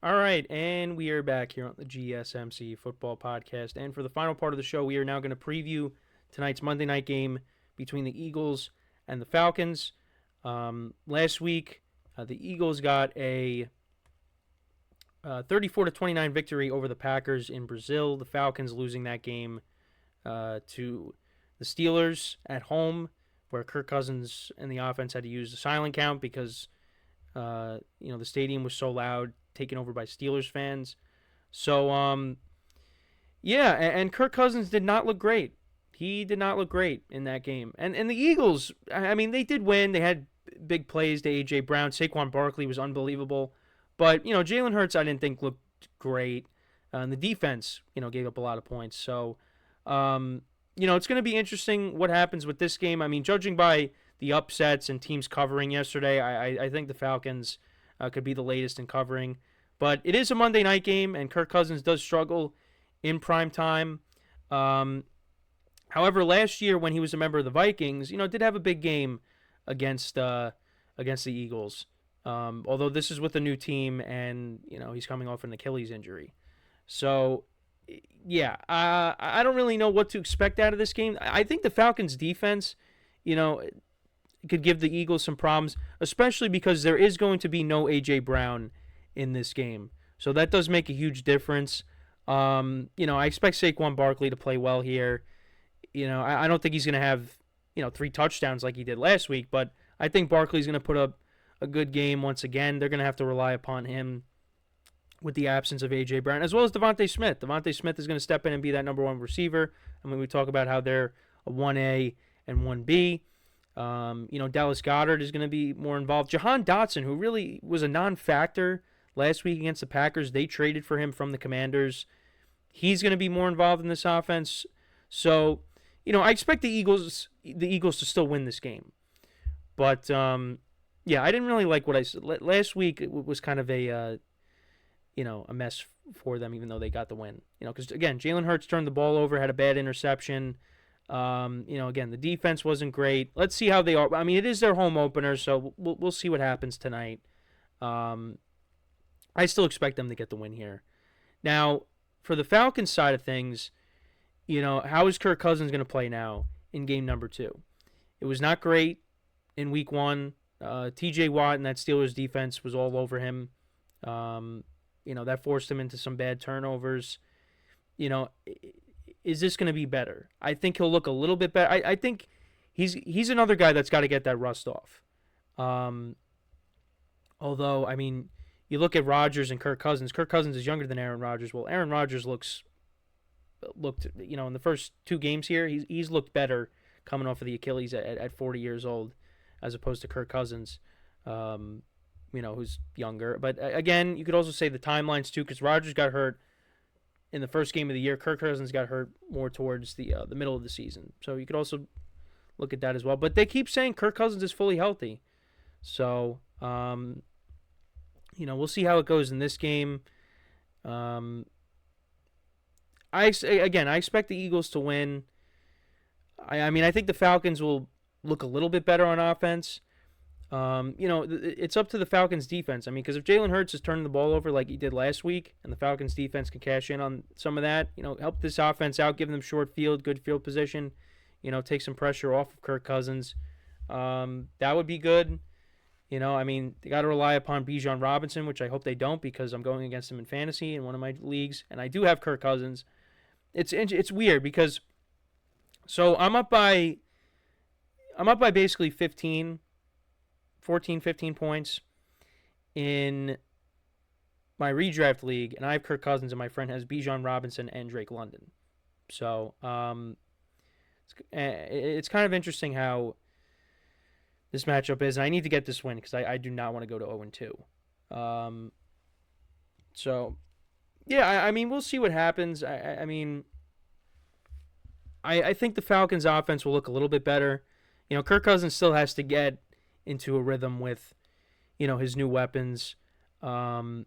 All right, and we are back here on the GSMC Football Podcast. And for the final part of the show, we are now going to preview tonight's Monday night game between the Eagles and the Falcons. Last week, the Eagles got a 34-29 victory over the Packers in Brazil. The Falcons losing that game to the Steelers at home, where Kirk Cousins and the offense had to use the silent count because the stadium was so loud, taken over by Steelers fans. So, and Kirk Cousins did not look great. He did not look great in that game. And the Eagles, I mean, they did win. They had big plays to A.J.Brown. Saquon Barkley was unbelievable. But, Jalen Hurts I didn't think looked great. And the defense, gave up a lot of points. So, it's going to be interesting what happens with this game. I mean, judging by the upsets and teams covering yesterday, I think the Falcons could be the latest in covering. But it is a Monday night game, and Kirk Cousins does struggle in prime time. However, last year when he was a member of the Vikings, did have a big game against the Eagles. Although this is with a new team, and he's coming off an Achilles injury. So, yeah, I don't really know what to expect out of this game. I think the Falcons' defense, could give the Eagles some problems, especially because there is going to be no A.J. Brown in this game. So that does make a huge difference. I expect Saquon Barkley to play well here. I don't think he's going to have, 3 touchdowns like he did last week, but I think Barkley's going to put up a good game once again. They're going to have to rely upon him with the absence of A.J. Brown, as well as Devontae Smith. Devontae Smith is going to step in and be that number one receiver. I mean, we talk about how they're a 1A and 1B. Dallas Goedert is going to be more involved. Jahan Dotson, who really was a non-factor last week against the Packers, they traded for him from the Commanders. He's going to be more involved in this offense. So, I expect the Eagles to still win this game. But, I didn't really like what I said. Last week it was kind of a mess for them, even though they got the win. Because, again, Jalen Hurts turned the ball over, had a bad interception. Again, the defense wasn't great. Let's see how they are. I mean, it is their home opener, so we'll see what happens tonight. I still expect them to get the win here. Now, for the Falcons side of things, how is Kirk Cousins going to play now in game number 2? It was not great in week 1. T.J. Watt and that Steelers defense was all over him. That forced him into some bad turnovers. Is this going to be better? I think he'll look a little bit better. I think he's another guy that's got to get that rust off. Although, I mean, you look at Rodgers and Kirk Cousins. Kirk Cousins is younger than Aaron Rodgers. Well, Aaron Rodgers looked, in the first 2 games here, he's looked better coming off of the Achilles at 40 years old, as opposed to Kirk Cousins, who's younger. But again, you could also say the timelines too, because Rodgers got hurt in the first game of the year. Kirk Cousins got hurt more towards the middle of the season. So you could also look at that as well. But they keep saying Kirk Cousins is fully healthy. So, we'll see how it goes in this game. I expect the Eagles to win. I think the Falcons will look a little bit better on offense. It's up to the Falcons defense. I mean, because if Jalen Hurts is turning the ball over like he did last week, and the Falcons defense can cash in on some of that, help this offense out, give them short field, good field position, take some pressure off of Kirk Cousins. That would be good. They got to rely upon Bijan Robinson, which I hope they don't, because I'm going against him in fantasy in one of my leagues, and I do have Kirk Cousins. It's weird because, so I'm up by basically 15 points in my redraft league, and I have Kirk Cousins, and my friend has Bijan Robinson and Drake London. So it's kind of interesting how this matchup is, and I need to get this win because I do not want to go to 0-2. We'll see what happens. I think the Falcons' offense will look a little bit better. Kirk Cousins still has to get into a rhythm with, his new weapons. Drake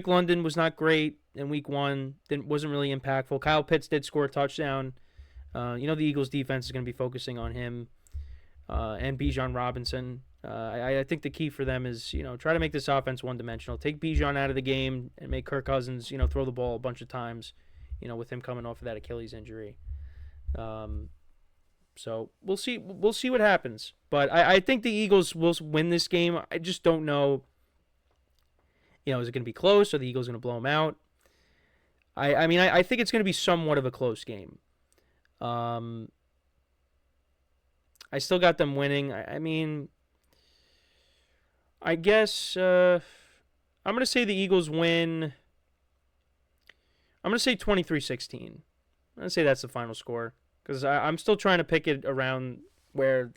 London was not great in week 1. Wasn't really impactful. Kyle Pitts did score a touchdown. The Eagles defense is going to be focusing on him and Bijan Robinson. I think the key for them is, try to make this offense one-dimensional. Take Bijan out of the game and make Kirk Cousins, throw the ball a bunch of times, with him coming off of that Achilles injury. So we'll see. We'll see what happens. But I think the Eagles will win this game. I just don't know. Is it going to be close? Or the Eagles going to blow them out? I think it's going to be somewhat of a close game. I still got them winning. I guess I'm going to say the Eagles win. I'm going to say 23-16. I'm going to say that's the final score. Because I'm still trying to pick it around where,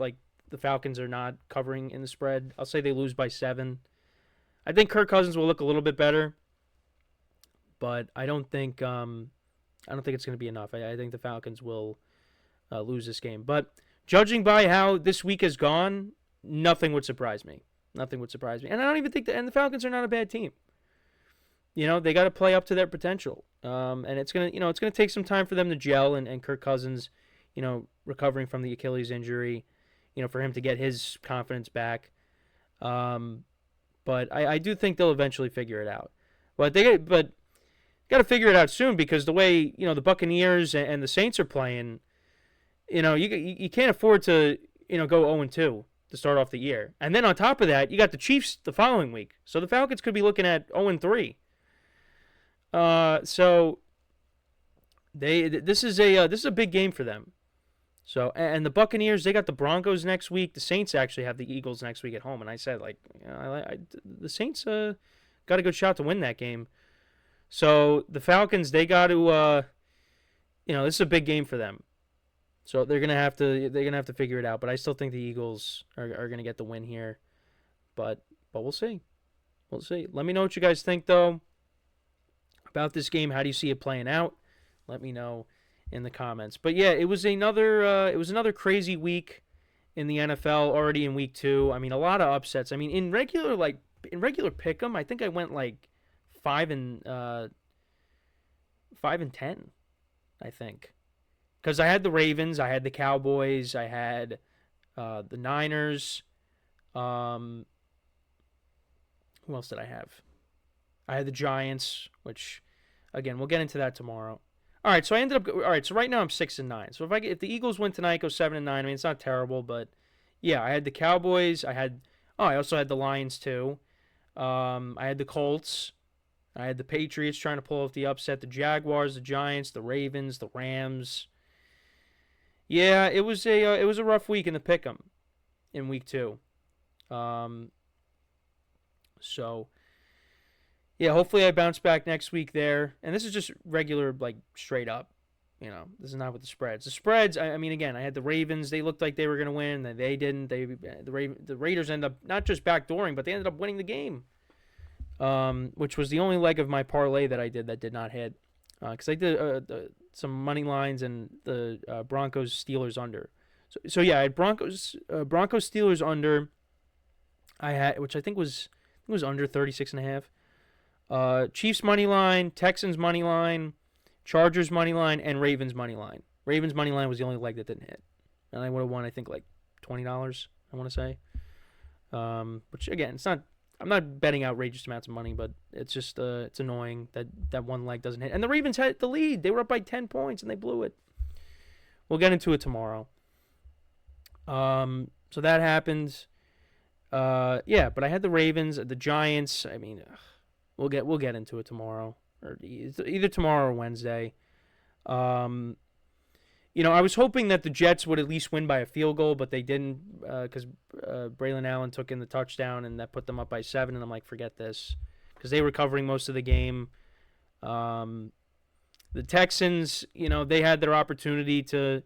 the Falcons are not covering in the spread. I'll say they lose by 7. I think Kirk Cousins will look a little bit better. But I don't think it's going to be enough. I think the Falcons will lose this game. But judging by how this week has gone, nothing would surprise me. Nothing would surprise me. And I don't even think and the Falcons are not a bad team. They got to play up to their potential. And it's going to take some time for them to gel and Kirk Cousins, recovering from the Achilles injury, for him to get his confidence back. But I do think they'll eventually figure it out. But got to figure it out soon, because the way, the Buccaneers and the Saints are playing, you can't afford to, go 0-2 to start off the year. And then on top of that, you got the Chiefs the following week. So the Falcons could be looking at 0-3. So this is a big game for them. So, and the Buccaneers, they got the Broncos next week. The Saints actually have the Eagles next week at home. And I said, the Saints got a good shot to win that game. So the Falcons, they got to, this is a big game for them. So they're gonna have to figure it out. But I still think the Eagles are gonna get the win here. But we'll see. We'll see. Let me know what you guys think though about this game. How do you see it playing out? Let me know in the comments. But yeah, it was another crazy week in the NFL already in week 2. A lot of upsets. In regular pick'em, I think I went 5-10, I think. Because I had the Ravens, I had the Cowboys, I had the Niners. Who else did I have? I had the Giants, which, again, we'll get into that tomorrow. All right, so so right now I'm 6-9. So if the Eagles win tonight, go 7-9. It's not terrible, but yeah, I had the Cowboys. I also had the Lions too. I had the Colts. I had the Patriots trying to pull off the upset. The Jaguars, the Giants, the Ravens, the Rams. Yeah, it was a rough week in the pick'em in week 2. So yeah, hopefully I bounce back next week there. And this is just regular, straight up. This is not with the spreads. The spreads, again, I had the Ravens. They looked like they were going to win. And they didn't. The Raiders ended up not just backdooring, but they ended up winning the game. Which was the only leg of my parlay that I did not hit. Because I did some money lines and the Broncos Steelers under. So yeah, I had Broncos Steelers under. I had, which I think was under 36.5. Chiefs money line, Texans money line, Chargers money line, and Ravens money line. Ravens money line was the only leg that didn't hit, and I would have won I think $20. I want to say, which again, it's not. I'm not betting outrageous amounts of money, but it's just it's annoying that one leg doesn't hit. And the Ravens had the lead; they were up by 10 points and they blew it. We'll get into it tomorrow. So that happened. Yeah, but I had the Ravens, the Giants. We'll get into it tomorrow, or either tomorrow or Wednesday. I was hoping that the Jets would at least win by a field goal, but they didn't, because Braylon Allen took in the touchdown, and that put them up by 7. And I'm like, forget this, because they were covering most of the game. The Texans, they had their opportunity to,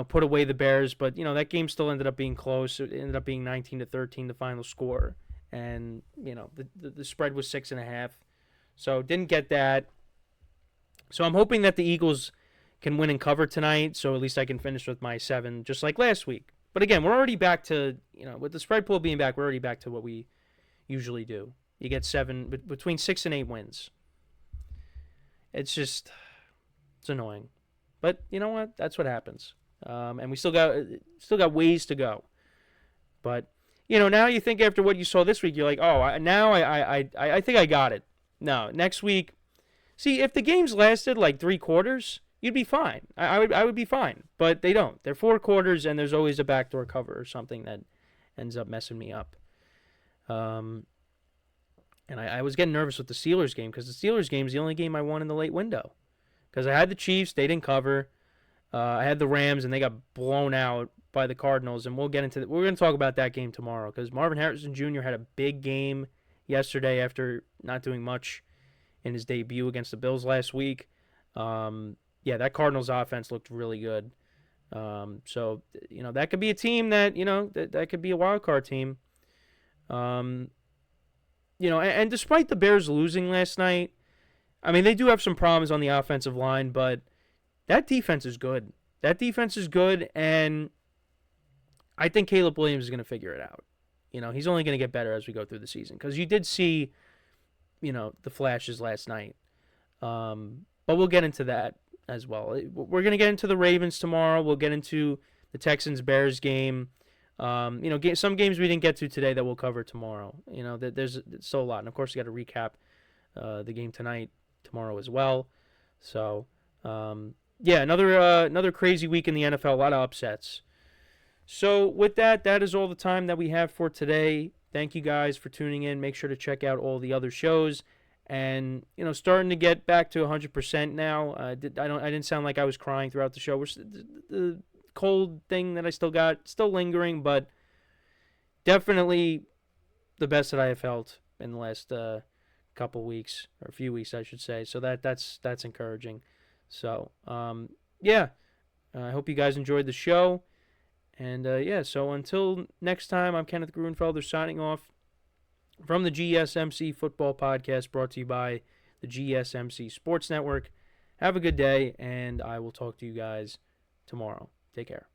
put away the Bears, but that game still ended up being close. It ended up being 19-13, the final score. And, the spread was 6.5. So didn't get that. So I'm hoping that the Eagles can win and cover tonight. So at least I can finish with my 7, just like last week. But again, we're already back to, with the spread pool being back, we're already back to what we usually do. You get 7, between 6 and 8 wins. It's annoying. But you know what? That's what happens. And we still got ways to go. But now you think after what you saw this week, you're like, oh, I think I got it. No, next week. See, if the games lasted like 3 quarters, you'd be fine. I would be fine. But they don't. They're 4 quarters, and there's always a backdoor cover or something that ends up messing me up. And I was getting nervous with the Steelers game because the Steelers game is the only game I won in the late window. Because I had the Chiefs, they didn't cover. I had the Rams, and they got blown out by the Cardinals. And we're going to talk about that game tomorrow because Marvin Harrison Jr. had a big game yesterday after not doing much in his debut against the Bills last week. That Cardinals offense looked really good. So that could be a team that that could be a wild card team. And despite the Bears losing last night, I mean, they do have some problems on the offensive line, but that defense is good. And I think Caleb Williams is going to figure it out. He's only going to get better as we go through the season because you did see, the flashes last night. But we'll get into that as well. We're going to get into the Ravens tomorrow. We'll get into the Texans-Bears game. Some games we didn't get to today that we'll cover tomorrow. There's still a lot. And, of course, we got to recap the game tomorrow as well. So, another crazy week in the NFL. A lot of upsets. So, with that is all the time that we have for today. Thank you guys for tuning in. Make sure to check out all the other shows. And, starting to get back to 100% now. I didn't sound like I was crying throughout the show. The cold thing that I still got, still lingering, but definitely the best that I have felt in the last couple weeks, or a few weeks, I should say. So that's encouraging. So, I hope you guys enjoyed the show. And, so until next time, I'm Kenneth Gruenfelder signing off from the GSMC Football Podcast, brought to you by the GSMC Sports Network. Have a good day, and I will talk to you guys tomorrow. Take care.